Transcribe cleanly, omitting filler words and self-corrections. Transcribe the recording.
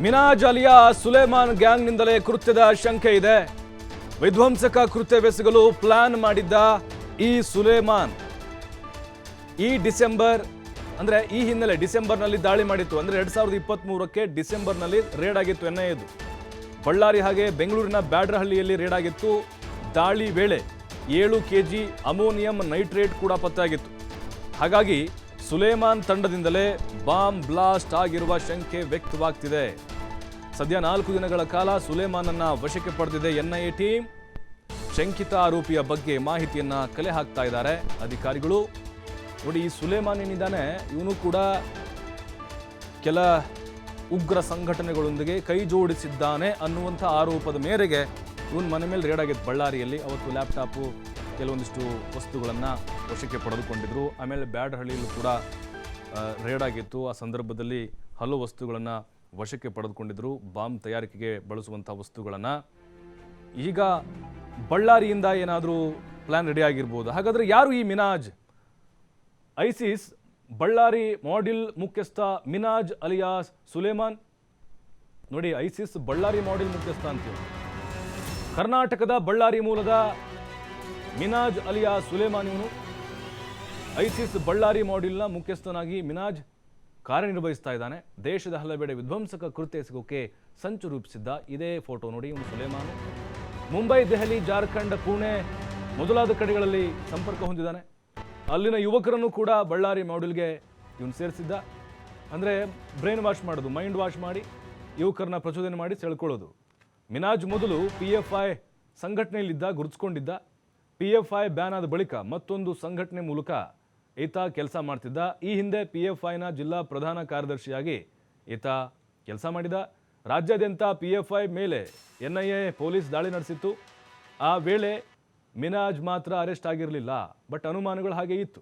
Minhaj Alia Soleimani ಗ್ಯಾಂಗ್ನಿಂದಲೇ ಕೃತ್ಯದ ಶಂಕೆ ಇದೆ. ವಿಧ್ವಂಸಕ ಕೃತ್ಯವೆಸಗಲು ಪ್ಲಾನ್ ಮಾಡಿದ್ದ ಈ ಸುಲೇಮಾನ್ ಈ ಡಿಸೆಂಬರ್ ಅಂದ್ರೆ ಈ ಹಿನ್ನೆಲೆ ಡಿಸೆಂಬರ್ನಲ್ಲಿ ದಾಳಿ ಮಾಡಿತ್ತು. ಅಂದ್ರೆ 2023ಕ್ಕೆ ಡಿಸೆಂಬರ್ನಲ್ಲಿ ರೇಡ್ ಆಗಿತ್ತು ಎನ್ಐಎದು. ಬಳ್ಳಾರಿ ಹಾಗೆ ಬೆಂಗಳೂರಿನ ಬ್ಯಾಡ್ರಹಳ್ಳಿಯಲ್ಲಿ ರೇಡ್ ಆಗಿತ್ತು. ದಾಳಿ ವೇಳೆ 7 kg ಅಮೋನಿಯಂ ನೈಟ್ರೇಟ್ ಕೂಡ ಪತ್ತೆಯಾಗಿತ್ತು. ಹಾಗಾಗಿ ಸುಲೇಮಾನ್ ತಂಡದಿಂದಲೇ ಬಾಂಬ್ ಬ್ಲಾಸ್ಟ್ ಆಗಿರುವ ಶಂಕೆ ವ್ಯಕ್ತವಾಗ್ತಿದೆ. ಸದ್ಯ 4 ದಿನಗಳ ಕಾಲ ಸುಲೇಮಾನನ್ನ ವಶಕ್ಕೆ ಪಡೆದಿದೆ ಎನ್ಐಎ ಟೀಮ್. ಶಂಕಿತ ಆರೋಪಿಯ ಬಗ್ಗೆ ಮಾಹಿತಿಯನ್ನ ಕಲೆ ಹಾಕ್ತಾ ಇದ್ದಾರೆ ಅಧಿಕಾರಿಗಳು. ನೋಡಿ, ಈ ಸುಲೇಮಾನ್ ಏನಿದ್ದಾನೆ ಇವನು ಕೂಡ ಕೆಲ ಉಗ್ರ ಸಂಘಟನೆಗಳೊಂದಿಗೆ ಕೈ ಜೋಡಿಸಿದ್ದಾನೆ ಅನ್ನುವಂಥ ಆರೋಪದ ಮೇರೆಗೆ ಇವನ್ ಮನೆ ಮೇಲೆ ರೇಡ್ ಆಗಿತ್ತು ಬಳ್ಳಾರಿಯಲ್ಲಿ. ಅವತ್ತು ಲ್ಯಾಪ್ಟಾಪು ಕೆಲವೊಂದಿಷ್ಟು ವಸ್ತುಗಳನ್ನು ವಶಕ್ಕೆ ಪಡೆದುಕೊಂಡಿದ್ರು. ಆಮೇಲೆ ಬ್ಯಾಡಹಳ್ಳಿಯಲ್ಲೂ ಕೂಡ ರೇಡ್ ಆಗಿತ್ತು. ಆ ಸಂದರ್ಭದಲ್ಲಿ ಹಲವು ವಸ್ತುಗಳನ್ನು ವಶಕ್ಕೆ ಪಡೆದುಕೊಂಡಿದ್ರು, ಬಾಂಬ್ ತಯಾರಿಕೆಗೆ ಬಳಸುವಂಥ ವಸ್ತುಗಳನ್ನು. ಈಗ ಬಳ್ಳಾರಿಯಿಂದ ಏನಾದರೂ ಪ್ಲಾನ್ ರೆಡಿ ಆಗಿರ್ಬೋದು. ಹಾಗಾದರೆ ಯಾರು ಈ ಮಿನಾಜ್? ಐಸಿಸ್ ಬಳ್ಳಾರಿ ಮಾಡ್ಯೂಲ್ ಮುಖ್ಯಸ್ಥ ಮಿನಾಜ್ ಅಲಿಯಾಸ್ ಸುಲೇಮಾನ್. ನೋಡಿ, ಐಸಿಸ್ ಬಳ್ಳಾರಿ ಮಾಡ್ಯೂಲ್ ಮುಖ್ಯಸ್ಥ ಅಂತೀವಿ. ಕರ್ನಾಟಕದ ಬಳ್ಳಾರಿ ಮೂಲದ ಮಿನಾಜ್ ಅಲಿಯಾಸ್ ಸುಲೇಮಾನ್ ಇವನು. ಐಸಿಸ್ ಬಳ್ಳಾರಿ ಮಾಡ್ಯೂಲ್ನ ಮುಖ್ಯಸ್ಥನಾಗಿ ಮಿನಾಜ್ ಕಾರ್ಯನಿರ್ವಹಿಸ್ತಾ ಇದ್ದಾನೆ. ದೇಶದ ಹಲವೆಡೆ ವಿಧ್ವಂಸಕ ಕೃತ್ಯ ಎಸಗೋಕೆ ಸಂಚು ರೂಪಿಸಿದ್ದ ಇದೇ ಫೋಟೋ ನೋಡಿ. ಇವನು ಸುಲೇಮಾನು ಮುಂಬೈ, ದೆಹಲಿ, ಜಾರ್ಖಂಡ್, ಪುಣೆ ಮೊದಲಾದ ಕಡೆಗಳಲ್ಲಿ ಸಂಪರ್ಕ ಹೊಂದಿದ್ದಾನೆ. ಅಲ್ಲಿನ ಯುವಕರನ್ನು ಕೂಡ ಬಳ್ಳಾರಿ ಮಾಡ್ಯೂಲ್ಗೆ ಇವನು ಸೇರಿಸಿದ್ದ. ಅಂದರೆ ಬ್ರೈನ್ ವಾಶ್ ಮಾಡೋದು, ಮೈಂಡ್ ವಾಶ್ ಮಾಡಿ ಯುವಕರನ್ನ ಪ್ರಚೋದನೆ ಮಾಡಿ ಸೆಳ್ಕೊಳ್ಳೋದು. ಮಿನಾಜ್ ಮೊದಲು PFI ಸಂಘಟನೆಯಲ್ಲಿದ್ದ, ಗುರುತಿಸ್ಕೊಂಡಿದ್ದ. PFI ಬ್ಯಾನ್ ಆದ ಬಳಿಕ ಮತ್ತೊಂದು ಸಂಘಟನೆ ಮೂಲಕ ಈತ ಕೆಲಸ ಮಾಡ್ತಿದ್ದ. ಈ ಹಿಂದೆ PFIನ ಜಿಲ್ಲಾ ಪ್ರಧಾನ ಕಾರ್ಯದರ್ಶಿಯಾಗಿ ಈತ ಕೆಲಸ ಮಾಡಿದ. ರಾಜ್ಯಾದ್ಯಂತ PFI ಮೇಲೆ NIA ಪೊಲೀಸ್ ದಾಳಿ ನಡೆಸಿತ್ತು. ಆ ವೇಳೆ ಮಿನಾಜ್ ಮಾತ್ರ ಅರೆಸ್ಟ್ ಆಗಿರಲಿಲ್ಲ, ಬಟ್ ಅನುಮಾನಗಳು ಹಾಗೆ ಇತ್ತು.